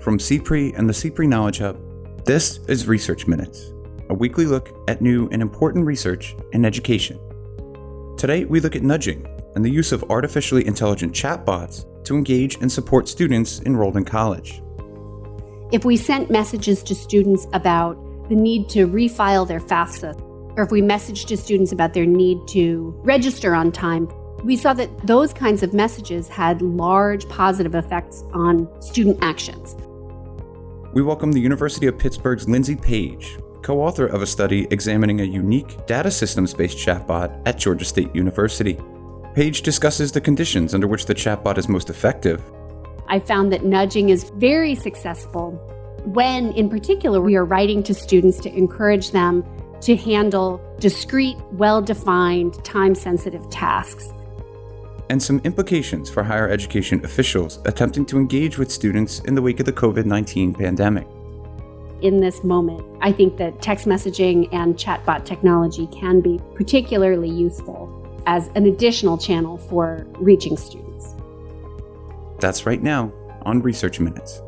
from CPRE and the CPRE Knowledge Hub. This is Research Minutes, a weekly look at new and important research in education. Today, we look at nudging and the use of artificially intelligent chatbots to engage and support students enrolled in college. If we sent messages to students about the need to refile their FAFSA, or if we messaged to students about their need to register on time, we saw that those kinds of messages had large positive effects on student actions. We welcome the University of Pittsburgh's Lindsay Page, co-author of a study examining a unique data systems-based chatbot at Georgia State University. Page discusses the conditions under which the chatbot is most effective. I found that nudging is very successful when, in particular, we are writing to students to encourage them to handle discrete, well-defined, time-sensitive tasks. And some implications for higher education officials attempting to engage with students in the wake of the COVID-19 pandemic. In this moment, I think that text messaging and chatbot technology can be particularly useful as an additional channel for reaching students. That's right now on Research Minutes.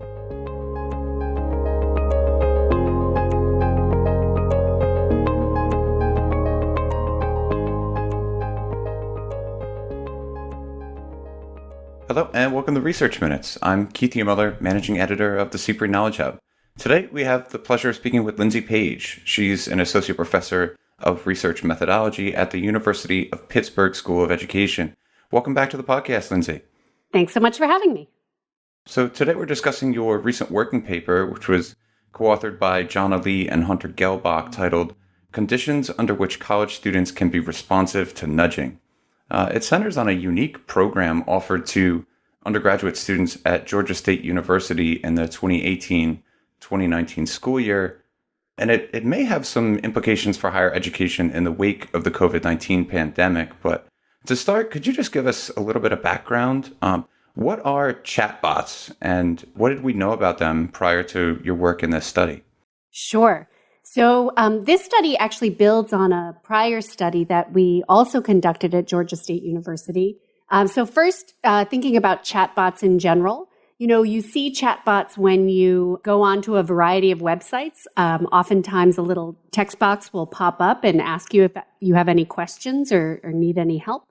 Hello and welcome to Research Minutes. I'm Keith Heumiller, Managing Editor of the CPRE Knowledge Hub. Today we have the pleasure of speaking with Lindsay Page. She's an Associate Professor of Research Methodology at the University of Pittsburgh School of Education. Welcome back to the podcast, Lindsay. Thanks so much for having me. So today we're discussing your recent working paper, which was co-authored by John Ali and Hunter Gelbach, titled Conditions Under Which College Students Can Be Responsive to Nudging. It centers on a unique program offered to undergraduate students at Georgia State University in the 2018-2019 school year, and it may have some implications for higher education in the wake of the COVID-19 pandemic. But to start, could you just give us a little bit of background? What are chatbots, and what did we know about them prior to your work in this study? Sure. So this study actually builds on a prior study that we also conducted at Georgia State University. So first, thinking about chatbots in general, you see chatbots when you go onto a variety of websites. Oftentimes a little text box will pop up and ask you if you have any questions or need any help.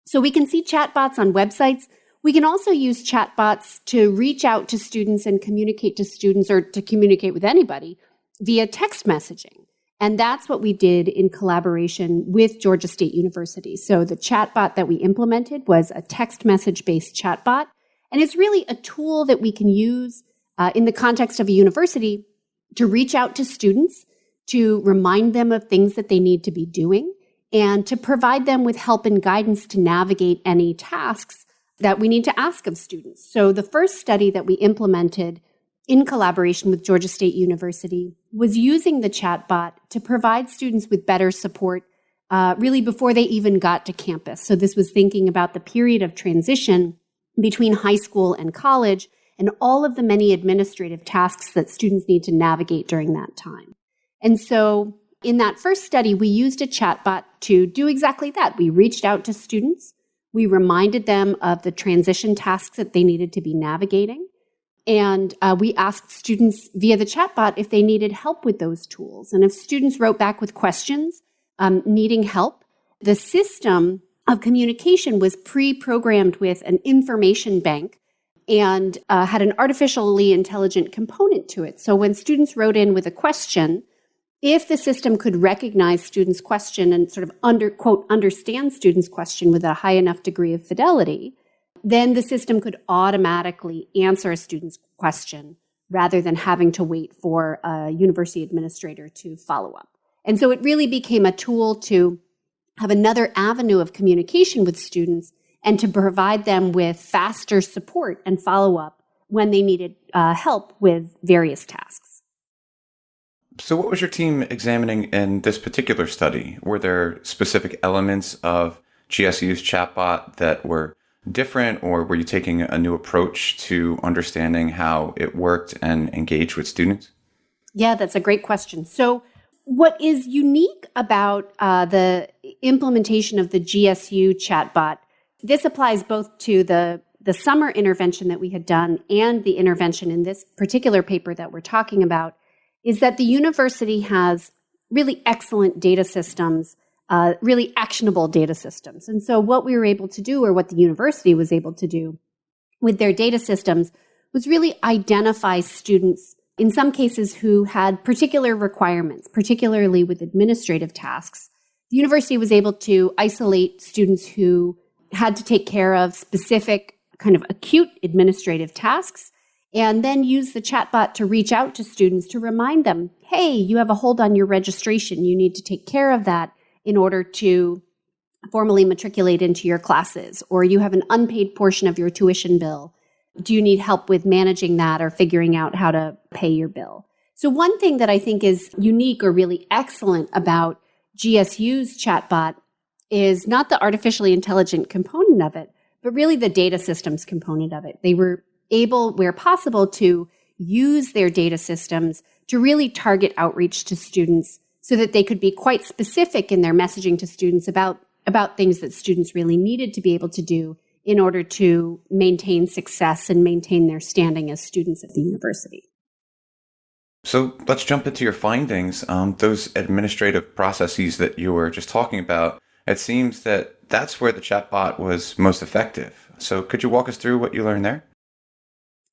So we can see chatbots on websites. We can also use chatbots to reach out to students and communicate to students or to communicate with anybody via text messaging. And that's what we did in collaboration with Georgia State University. So the chatbot that we implemented was a text message-based chatbot. And it's really a tool that we can use in the context of a university to reach out to students, to remind them of things that they need to be doing, and to provide them with help and guidance to navigate any tasks that we need to ask of students. So the first study that we implemented in collaboration with Georgia State University was using the chatbot to provide students with better support really before they even got to campus. So this was thinking about the period of transition between high school and college and all of the many administrative tasks that students need to navigate during that time. And so in that first study, we used a chatbot to do exactly that. We reached out to students. We reminded them of the transition tasks that they needed to be navigating. And we asked students via the chatbot if they needed help with those tools. And if students wrote back with questions, needing help, the system of communication was pre-programmed with an information bank and had an artificially intelligent component to it. So when students wrote in with a question, if the system could recognize students' question and sort of understand students' question with a high enough degree of fidelity, then the system could automatically answer a student's question rather than having to wait for a university administrator to follow up. And so it really became a tool to have another avenue of communication with students and to provide them with faster support and follow-up when they needed help with various tasks. So what was your team examining in this particular study? Were there specific elements of GSU's chatbot that were different, or were you taking a new approach to understanding how it worked and engaged with students? Yeah, that's a great question. So what is unique about the implementation of the GSU chatbot, this applies both to the the summer intervention that we had done and the intervention in this particular paper that we're talking about is that the university has really excellent data systems, really actionable data systems. And so what we were able to do, or what the university was able to do with their data systems, was really identify students, in some cases, who had particular requirements, particularly with administrative tasks. The university was able to isolate students who had to take care of specific kind of acute administrative tasks, and then use the chatbot to reach out to students to remind them, hey, you have a hold on your registration. You need to take care of that in order to formally matriculate into your classes, or you have an unpaid portion of your tuition bill. Do you need help with managing that or figuring out how to pay your bill? So one thing that I think is unique or really excellent about GSU's chatbot is not the artificially intelligent component of it, but really the data systems component of it. They were able, where possible, to use their data systems to really target outreach to students so that they could be quite specific in their messaging to students about things that students really needed to be able to do in order to maintain success and maintain their standing as students at the university. So let's jump into your findings. Those administrative processes that you were just talking about, it seems that that's where the chatbot was most effective. So could you walk us through what you learned there?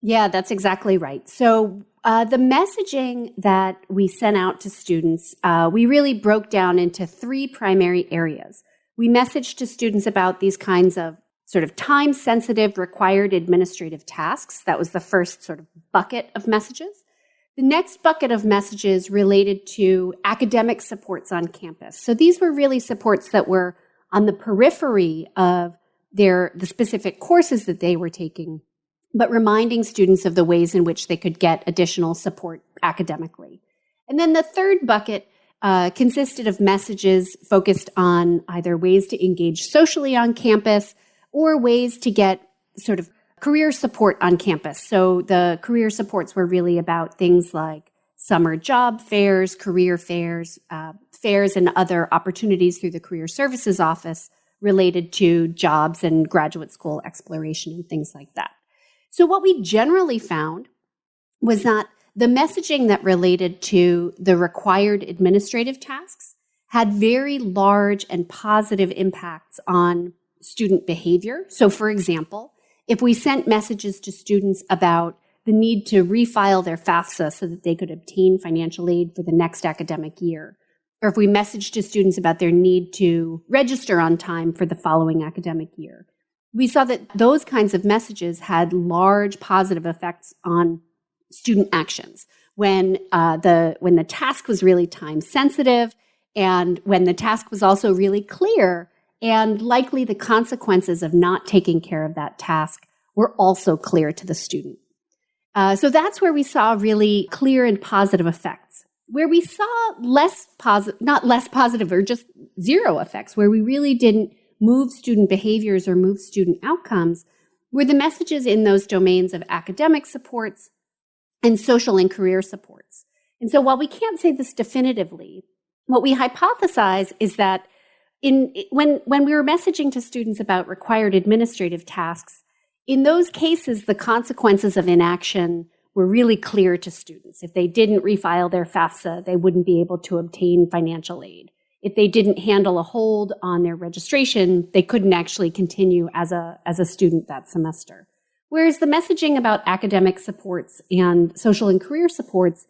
Yeah, that's exactly right. So the messaging that we sent out to students, we really broke down into three primary areas. We messaged to students about these kinds of sort of time-sensitive required administrative tasks. That was the first sort of bucket of messages. The next bucket of messages related to academic supports on campus. So these were really supports that were on the periphery of the specific courses that they were taking, but reminding students of the ways in which they could get additional support academically. And then the third bucket consisted of messages focused on either ways to engage socially on campus or ways to get sort of career support on campus. So the career supports were really about things like summer job fairs, career fairs, fairs and other opportunities through the Career Services Office related to jobs and graduate school exploration and things like that. So what we generally found was that the messaging that related to the required administrative tasks had very large and positive impacts on student behavior. So for example, if we sent messages to students about the need to refile their FAFSA so that they could obtain financial aid for the next academic year, or if we messaged to students about their need to register on time for the following academic year, we saw that those kinds of messages had large positive effects on student actions. When the task was really time sensitive, and when the task was also really clear, and likely the consequences of not taking care of that task were also clear to the student. So that's where we saw really clear and positive effects. Where we saw not less positive or just zero effects, where we really didn't move student behaviors or move student outcomes, were the messages in those domains of academic supports and social and career supports. And so while we can't say this definitively, what we hypothesize is that when we were messaging to students about required administrative tasks, in those cases, the consequences of inaction were really clear to students. If they didn't refile their FAFSA, they wouldn't be able to obtain financial aid. If they didn't handle a hold on their registration, they couldn't actually continue as a student that semester. Whereas the messaging about academic supports and social and career supports,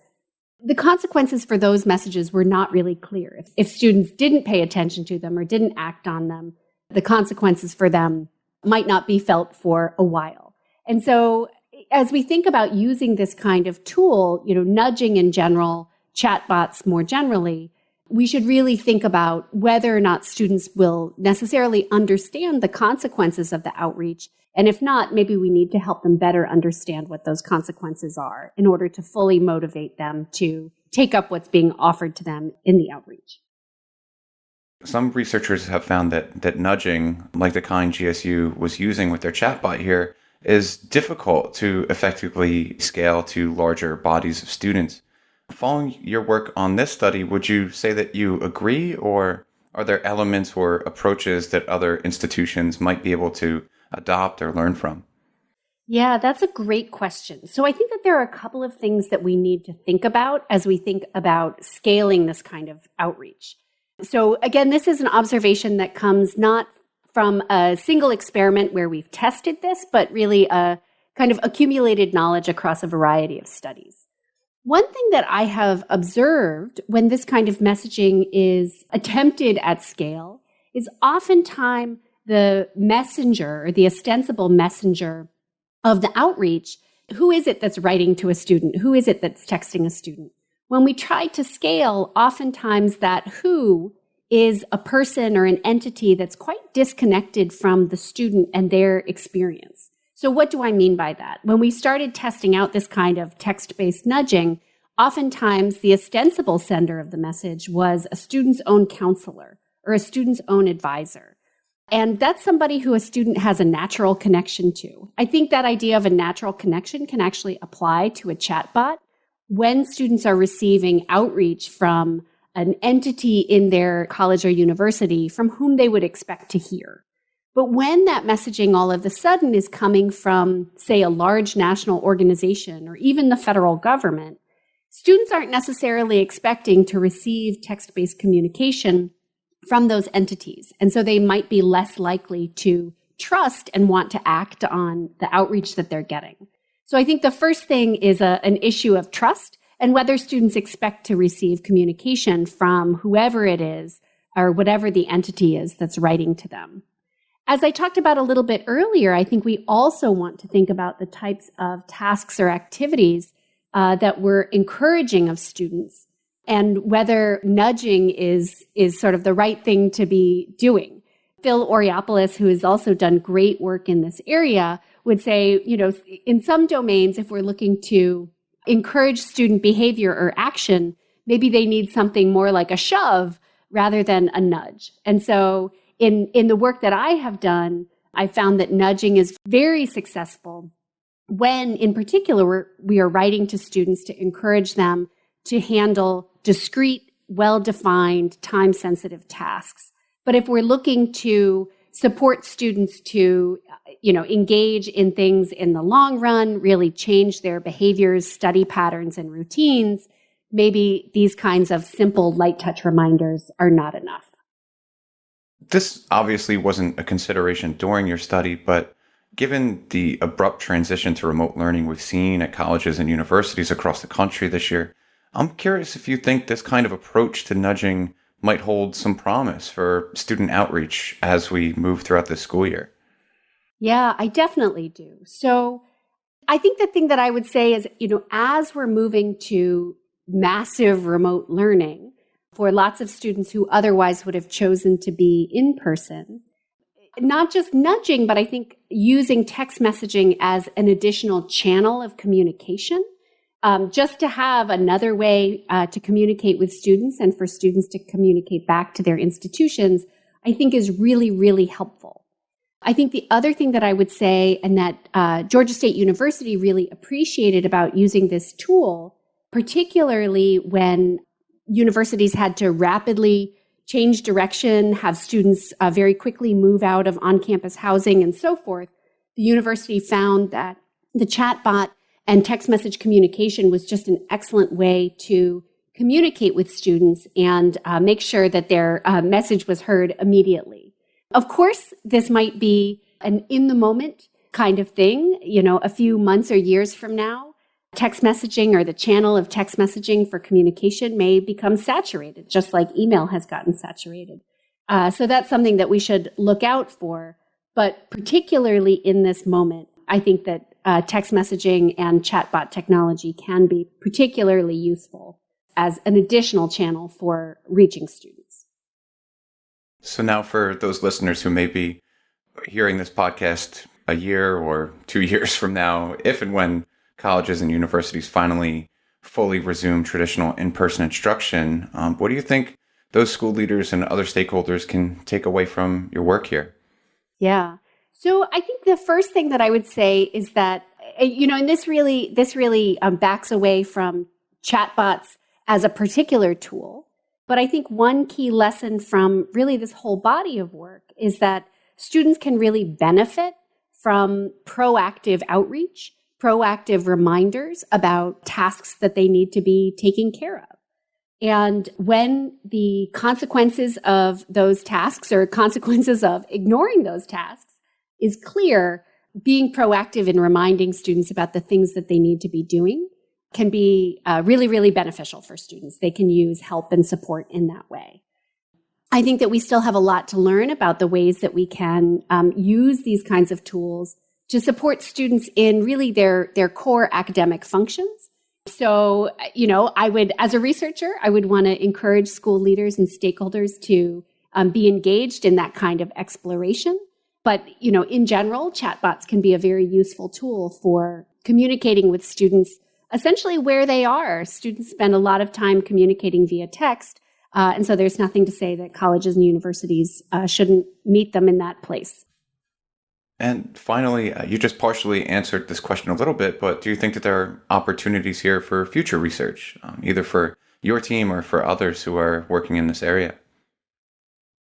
the consequences for those messages were not really clear. If students didn't pay attention to them or didn't act on them, the consequences for them might not be felt for a while. And so as we think about using this kind of tool, nudging in general, chatbots more generally, we should really think about whether or not students will necessarily understand the consequences of the outreach. And if not, maybe we need to help them better understand what those consequences are in order to fully motivate them to take up what's being offered to them in the outreach. Some researchers have found that nudging, like the kind GSU was using with their chatbot here, is difficult to effectively scale to larger bodies of students. Following your work on this study, would you say that you agree, or are there elements or approaches that other institutions might be able to adopt or learn from? Yeah, that's a great question. So I think that there are a couple of things that we need to think about as we think about scaling this kind of outreach. So again, this is an observation that comes not from a single experiment where we've tested this, but really a kind of accumulated knowledge across a variety of studies. One thing that I have observed when this kind of messaging is attempted at scale is oftentimes the messenger or the ostensible messenger of the outreach, who is it that's writing to a student? Who is it that's texting a student? When we try to scale, oftentimes that who is a person or an entity that's quite disconnected from the student and their experience. So what do I mean by that? When we started testing out this kind of text-based nudging, oftentimes the ostensible sender of the message was a student's own counselor or a student's own advisor. And that's somebody who a student has a natural connection to. I think that idea of a natural connection can actually apply to a chatbot when students are receiving outreach from an entity in their college or university from whom they would expect to hear. But when that messaging all of a sudden is coming from, say, a large national organization or even the federal government, students aren't necessarily expecting to receive text-based communication from those entities. And so they might be less likely to trust and want to act on the outreach that they're getting. So I think the first thing is an issue of trust and whether students expect to receive communication from whoever it is or whatever the entity is that's writing to them. As I talked about a little bit earlier, I think we also want to think about the types of tasks or activities that we're encouraging of students and whether nudging is sort of the right thing to be doing. Phil Oriopoulos, who has also done great work in this area, would say, in some domains, if we're looking to encourage student behavior or action, maybe they need something more like a shove rather than a nudge. And so in the work that I have done, I found that nudging is very successful when, in particular, we are writing to students to encourage them to handle discrete, well-defined, time-sensitive tasks. But if we're looking to support students to, engage in things in the long run, really change their behaviors, study patterns, and routines, maybe these kinds of simple light touch reminders are not enough. This obviously wasn't a consideration during your study, but given the abrupt transition to remote learning we've seen at colleges and universities across the country this year, I'm curious if you think this kind of approach to nudging might hold some promise for student outreach as we move throughout the school year. Yeah, I definitely do. So I think the thing that I would say is, as we're moving to massive remote learning for lots of students who otherwise would have chosen to be in person, not just nudging, but I think using text messaging as an additional channel of communication, just to have another way to communicate with students and for students to communicate back to their institutions, I think is really, really helpful. I think the other thing that I would say, and that Georgia State University really appreciated about using this tool, particularly when universities had to rapidly change direction, have students very quickly move out of on-campus housing and so forth, the university found that the chatbot and text message communication was just an excellent way to communicate with students and make sure that their message was heard immediately. Of course, this might be an in-the-moment kind of thing, a few months or years from now. Text messaging or the channel of text messaging for communication may become saturated, just like email has gotten saturated. So that's something that we should look out for. But particularly in this moment, I think that text messaging and chatbot technology can be particularly useful as an additional channel for reaching students. So now for those listeners who may be hearing this podcast a year or 2 years from now, if and when colleges and universities finally fully resume traditional in-person instruction, what do you think those school leaders and other stakeholders can take away from your work here? Yeah. So I think the first thing that I would say is that, and this really backs away from chatbots as a particular tool. But I think one key lesson from really this whole body of work is that students can really benefit from proactive outreach, proactive reminders about tasks that they need to be taking care of. And when the consequences of those tasks or consequences of ignoring those tasks is clear, being proactive in reminding students about the things that they need to be doing can be really, really beneficial for students. They can use help and support in that way. I think that we still have a lot to learn about the ways that we can use these kinds of tools to support students in really their core academic functions. So, as a researcher, I would want to encourage school leaders and stakeholders to be engaged in that kind of exploration. But, in general, chatbots can be a very useful tool for communicating with students essentially where they are. Students spend a lot of time communicating via text. And so there's nothing to say that colleges and universities shouldn't meet them in that place. And finally, you just partially answered this question a little bit, but do you think that there are opportunities here for future research, either for your team or for others who are working in this area?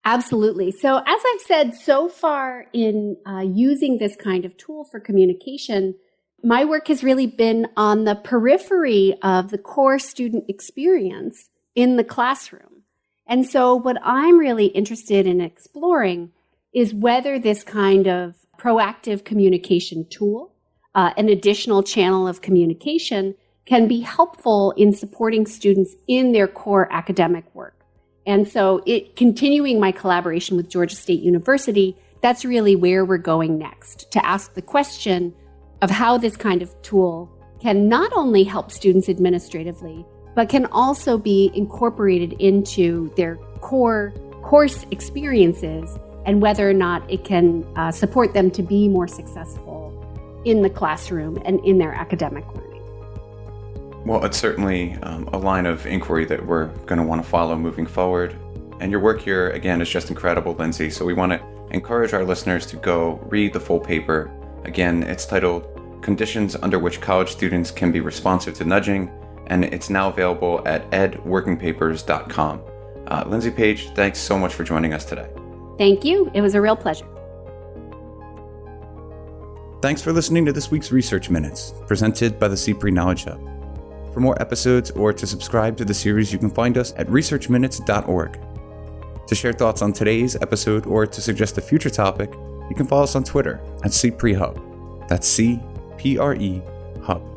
Absolutely. So as I've said, so far in using this kind of tool for communication, my work has really been on the periphery of the core student experience in the classroom. And so what I'm really interested in exploring is whether this kind of proactive communication tool, an additional channel of communication, can be helpful in supporting students in their core academic work. And so continuing my collaboration with Georgia State University, that's really where we're going next, to ask the question of how this kind of tool can not only help students administratively, but can also be incorporated into their core course experiences and whether or not it can support them to be more successful in the classroom and in their academic learning. Well, it's certainly a line of inquiry that we're going to want to follow moving forward. And your work here, again, is just incredible, Lindsay. So we want to encourage our listeners to go read the full paper. Again, it's titled Conditions Under Which College Students Can Be Responsive to Nudging, and it's now available at edworkingpapers.com. Lindsay Page, thanks so much for joining us today. Thank you. It was a real pleasure. Thanks for listening to this week's Research Minutes, presented by the CPRE Knowledge Hub. For more episodes or to subscribe to the series, you can find us at researchminutes.org. To share thoughts on today's episode or to suggest a future topic, you can follow us on Twitter at CPRE Hub. That's CPRE Hub.